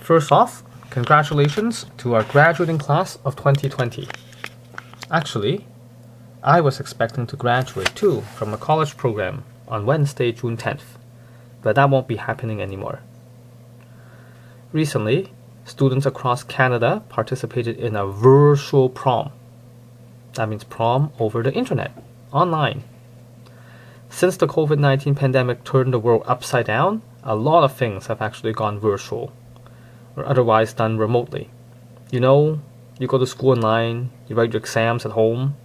first off, congratulations to our graduating class of 2020. Actually, I was expecting to graduate too from a college program on Wednesday, June 10th, but that won't be happening anymore. Recently, students across Canada participated in a virtual prom. That means prom over the internet, online. Since the COVID-19 pandemic turned the world upside down, a lot of things have actually gone virtual, or otherwise done remotely. You know, you go to school online, you write your exams at home.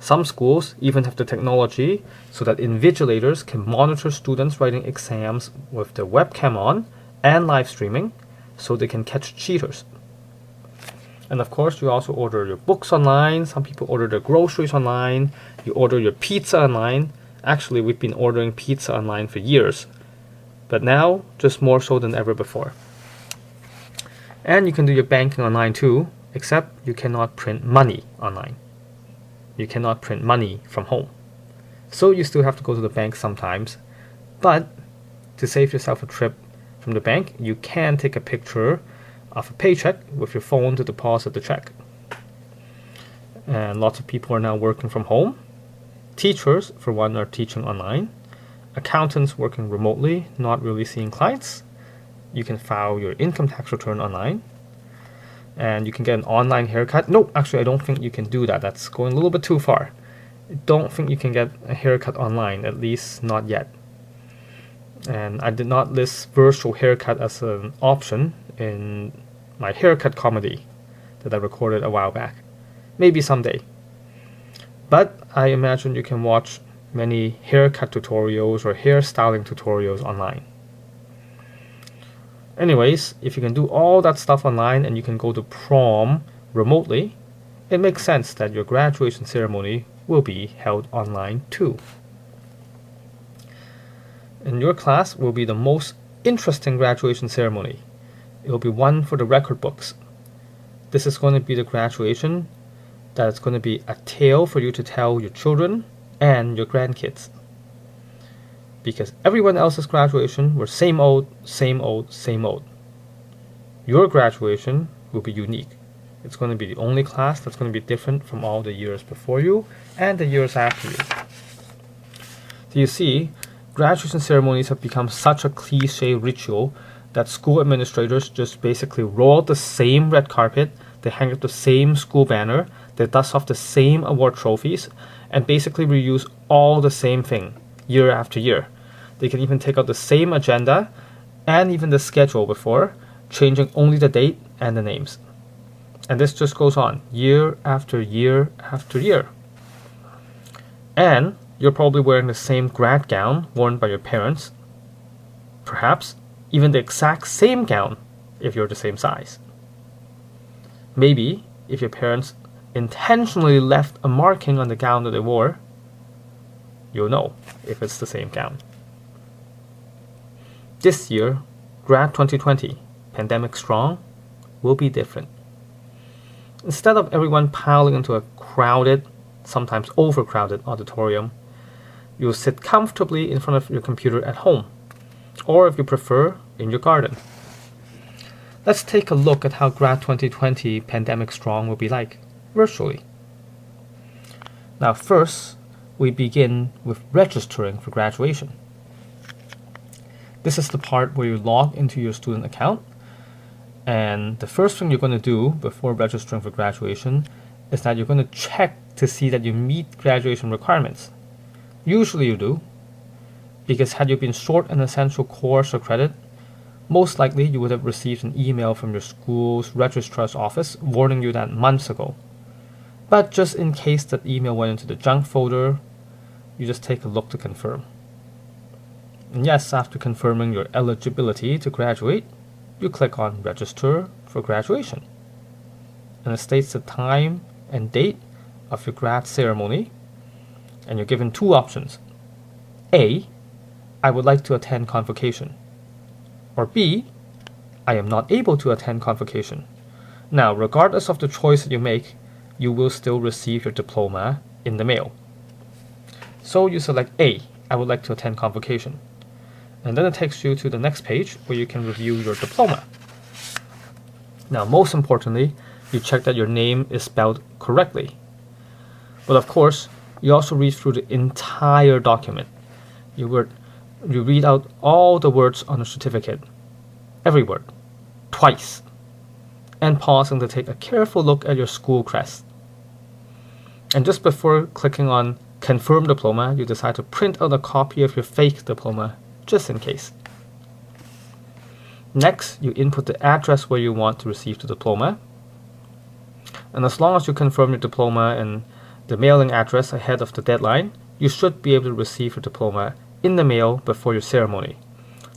Some schools even have the technology so that invigilators can monitor students writing exams with their webcam on and live streaming so they can catch cheaters. And of course, you also order your books online. Some people order their groceries online. You order your pizza online. Actually, we've been ordering pizza online for years, but now just more so than ever before. And you can do your banking online too, except you cannot print money online. You cannot print money from home. So you still have to go to the bank sometimes, but to save yourself a trip from the bank, you can take a picture of a paycheck with your phone to deposit the check. And lots of people are now working from home. Teachers, for one, are teaching online. Accountants working remotely, not really seeing clients. You can file your income tax return online. And you can get an online haircut. No, actually, I don't think you can do that. That's going a little bit too far. I don't think you can get a haircut online, at least not yet. And I did not list virtual haircut as an option in my haircut comedy that I recorded a while back. Maybe someday. But I imagine you can watch many haircut tutorials or hairstyling tutorials online. Anyways, if you can do all that stuff online and you can go to prom remotely, it makes sense that your graduation ceremony will be held online too. And your class will be the most interesting graduation ceremony. It will be one for the record books. This is going to be the graduation that is going to be a tale for you to tell your children and your grandkids. Because everyone else's graduation were same old, same old, same old. Your graduation will be unique. It's going to be the only class that's going to be different from all the years before you and the years after you. So you see, graduation ceremonies have become such a cliche ritual that school administrators just basically roll out the same red carpet, they hang up the same school banner, they dust off the same award trophies, and basically reuse all the same thing year after year. They can even take out the same agenda and even the schedule before, changing only the date and the names. And this just goes on year after year after year. And you're probably wearing the same grad gown worn by your parents, perhaps even the exact same gown if you're the same size. Maybe if your parents intentionally left a marking on the gown that they wore, you'll know if it's the same gown. This year, Grad 2020, pandemic strong, will be different. Instead of everyone piling into a crowded, sometimes overcrowded auditorium, you'll sit comfortably in front of your computer at home, or if you prefer, in your garden. Let's take a look at how Grad 2020 pandemic strong will be like virtually. Now first, we begin with registering for graduation. This is the part where you log into your student account, and the first thing you're going to do before registering for graduation is that you're going to check to see that you meet graduation requirements. Usually you do, because had you been short an essential course or credit, most likely you would have received an email from your school's registrar's office warning you that months ago. But just in case that email went into the junk folder, you just take a look to confirm. And yes, after confirming your eligibility to graduate, you click on Register for Graduation. And it states the time and date of your grad ceremony, and you're given two options. A, I would like to attend convocation. Or B, I am not able to attend convocation. Now, regardless of the choice that you make, you will still receive your diploma in the mail. So you select A, I would like to attend convocation. And then it takes you to the next page where you can review your diploma. Now, most importantly, you check that your name is spelled correctly. But of course, you also read through the entire document. You read out all the words on the certificate, every word, twice, and pausing to take a careful look at your school crest. And just before clicking on Confirm Diploma, you decide to print out a copy of your fake diploma, just in case. Next, you input the address where you want to receive the diploma. And as long as you confirm your diploma and the mailing address ahead of the deadline, you should be able to receive your diploma in the mail before your ceremony.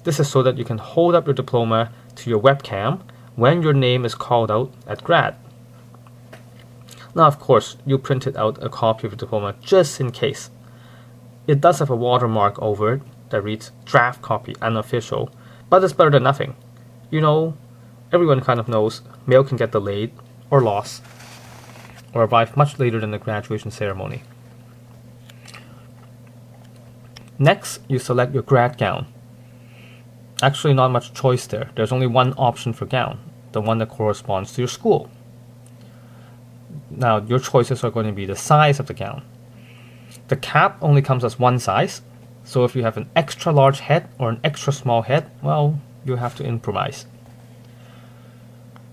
This is so that you can hold up your diploma to your webcam when your name is called out at grad. Now, of course, you printed out a copy of your diploma just in case. It does have a watermark over it that reads draft copy, unofficial, but it's better than nothing. You know, everyone kind of knows mail can get delayed or lost or arrive much later than the graduation ceremony. Next, you select your grad gown. Actually, not much choice there. There's only one option for gown, the one that corresponds to your school. Now, your choices are going to be the size of the gown. The cap only comes as one size, so if you have an extra large head or an extra small head, well, you have to improvise.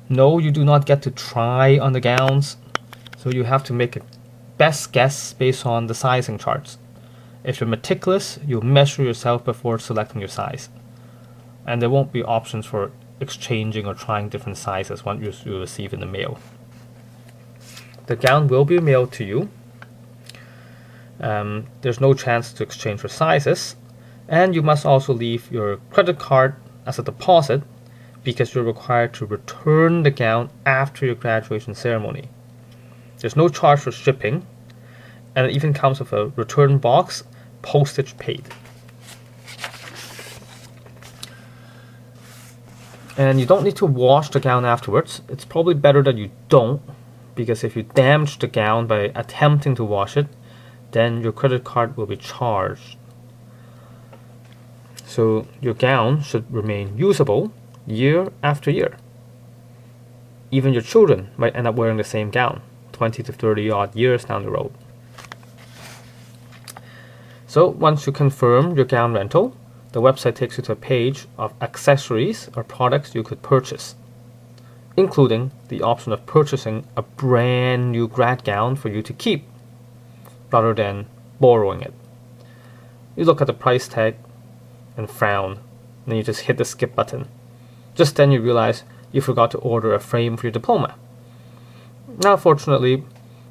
No, you do not get to try on the gowns, so you have to make a best guess based on the sizing charts. If you're meticulous, you'll measure yourself before selecting your size. And there won't be options for exchanging or trying different sizes once you receive in the mail. The gown will be mailed to you. There's no chance to exchange for sizes, and you must also leave your credit card as a deposit because you're required to return the gown after your graduation ceremony. There's no charge for shipping, and it even comes with a return box, postage paid. And you don't need to wash the gown afterwards. It's probably better that you don't, because if you damage the gown by attempting to wash it, then your credit card will be charged. So your gown should remain usable year after year. Even your children might end up wearing the same gown 20 to 30 odd years down the road. So once you confirm your gown rental, the website takes you to a page of accessories or products you could purchase, including the option of purchasing a brand new grad gown for you to keep, rather than borrowing it. You look at the price tag and frown, and then you just hit the skip button. Just then you realize you forgot to order a frame for your diploma. Now, fortunately,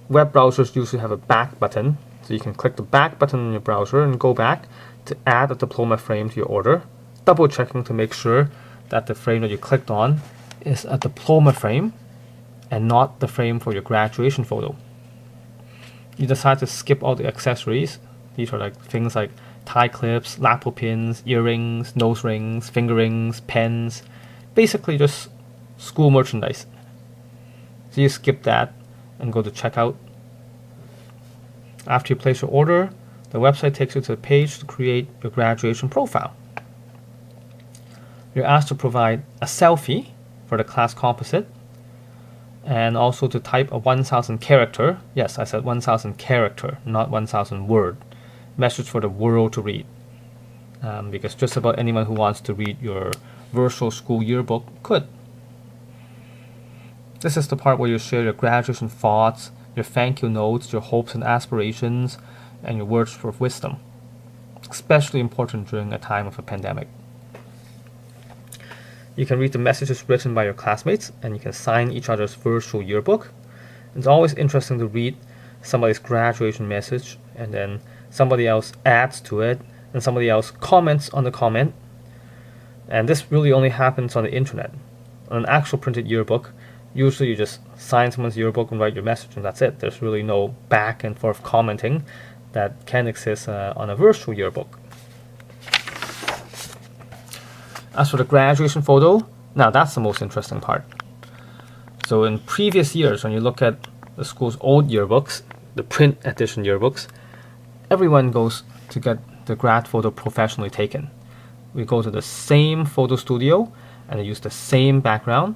web browsers usually have a back button, so you can click the back button in your browser and go back to add a diploma frame to your order, double checking to make sure that the frame that you clicked on is a diploma frame and not the frame for your graduation photo. You decide to skip all the accessories. These are like things like tie clips, lapel pins, earrings, nose rings, finger rings, pens, basically just school merchandise. So you skip that and go to checkout. After you place your order, the website takes you to a page to create your graduation profile. You're asked to provide a selfie for the class composite, and also to type a 1,000 character, yes, I said 1,000 character, not 1,000 word, message for the world to read. Because just about anyone who wants to read your virtual school yearbook could. This is the part where you share your graduation thoughts, your thank you notes, your hopes and aspirations, and your words of wisdom. Especially important during a time of a pandemic. You can read the messages written by your classmates, and you can sign each other's virtual yearbook. It's always interesting to read somebody's graduation message, and then somebody else adds to it, and somebody else comments on the comment. And this really only happens on the internet. On an actual printed yearbook, usually you just sign someone's yearbook and write your message, and that's it. There's really no back and forth commenting that can exist on a virtual yearbook. As for the graduation photo, now that's the most interesting part. So in previous years, when you look at the school's old yearbooks, the print edition yearbooks, everyone goes to get the grad photo professionally taken. We go to the same photo studio and they use the same background,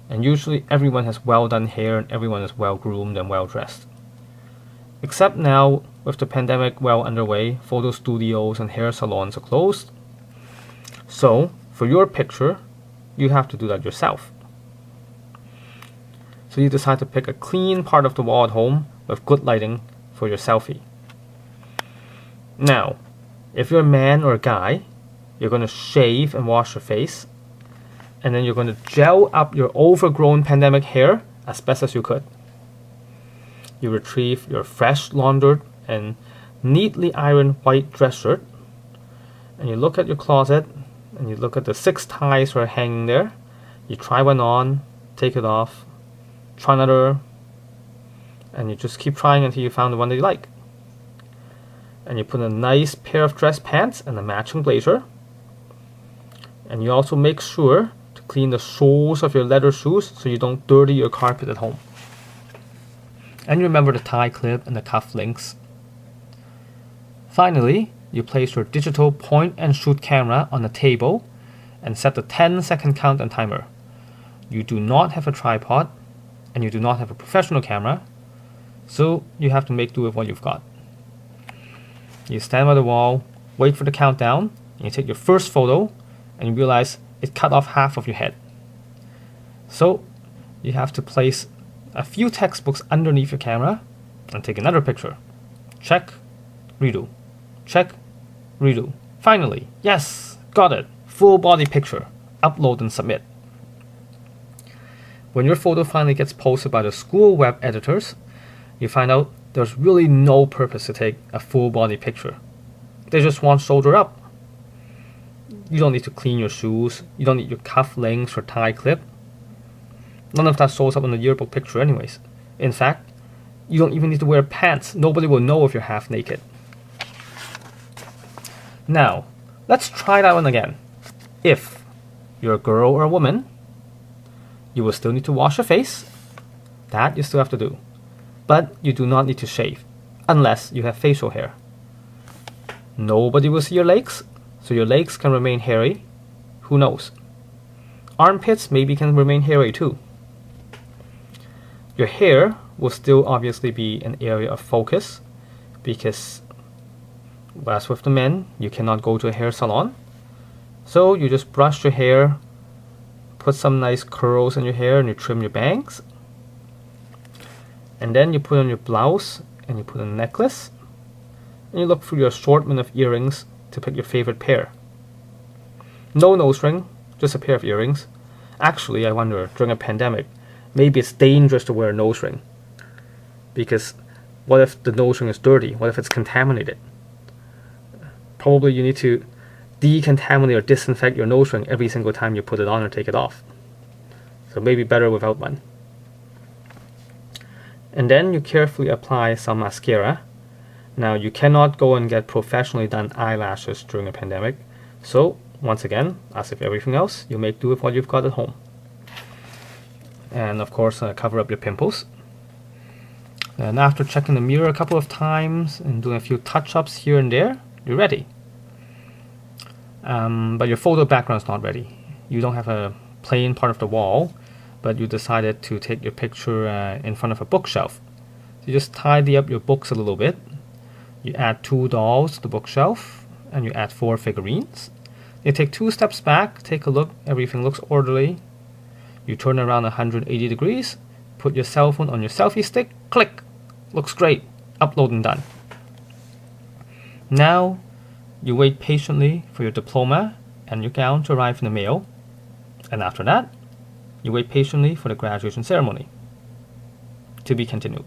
And usually everyone has well done hair and everyone is well groomed and well dressed. Except now, with the pandemic well underway, photo studios and hair salons are closed. So, for your picture, you have to do that yourself. So you decide to pick a clean part of the wall at home with good lighting for your selfie. Now, if you're a man or a guy, you're going to shave and wash your face, and then you're going to gel up your overgrown pandemic hair as best as you could. You retrieve your fresh laundered and neatly ironed white dress shirt, and you look at your closet, and you look at the 6 ties that are hanging there. You try one on, take it off, try another, and you just keep trying until you found the one that you like. And you put a nice pair of dress pants and a matching blazer. And you also make sure to clean the soles of your leather shoes so you don't dirty your carpet at home. And you remember the tie clip and the cuff links. Finally, you place your digital point and shoot camera on the table and set the 10-second countdown timer. You do not have a tripod and you do not have a professional camera, so you have to make do with what you've got. You stand by the wall, wait for the countdown, and you take your first photo, and you realize it cut off half of your head. So you have to place a few textbooks underneath your camera and take another picture. Check, redo. Check, redo. Finally, yes, got it. Full body picture. Upload and submit. When your photo finally gets posted by the school web editors, you find out there's really no purpose to take a full body picture. They just want shoulder up. You don't need to clean your shoes. You don't need your cuff links or tie clip. None of that shows up in the yearbook picture anyways. In fact, you don't even need to wear pants. Nobody will know if you're half naked. Now, let's try that one again. If you're a girl or a woman, you will still need to wash your face. That you still have to do. But you do not need to shave, unless you have facial hair. Nobody will see your legs, so your legs can remain hairy. Who knows? Armpits maybe can remain hairy too. Your hair will still obviously be an area of focus, because as with the men, you cannot go to a hair salon. So you just brush your hair, put some nice curls in your hair, and you trim your bangs. And then you put on your blouse and you put on a necklace, and you look through your assortment of earrings to pick your favorite pair. No nose ring, just a pair of earrings. Actually, I wonder, during a pandemic, maybe it's dangerous to wear a nose ring. Because what if the nose ring is dirty? What if it's contaminated? Probably you need to decontaminate or disinfect your nose ring every single time you put it on or take it off. So maybe better without one. And then you carefully apply some mascara. Now you cannot go and get professionally done eyelashes during a pandemic. So once again, as with everything else, you make do with what you've got at home. And of course, cover up your pimples. And after checking the mirror a couple of times and doing a few touch-ups here and there, you're ready. But your photo background is not ready. You don't have a plain part of the wall, but you decided to take your picture in front of a bookshelf. So you just tidy up your books a little bit. You add 2 dolls to the bookshelf, and you add 4 figurines. You take 2 steps back, take a look, everything looks orderly. You turn around 180 degrees, put your cell phone on your selfie stick, click, looks great, upload and done. Now, you wait patiently for your diploma and your gown to arrive in the mail, and after that, you wait patiently for the graduation ceremony. To be continued.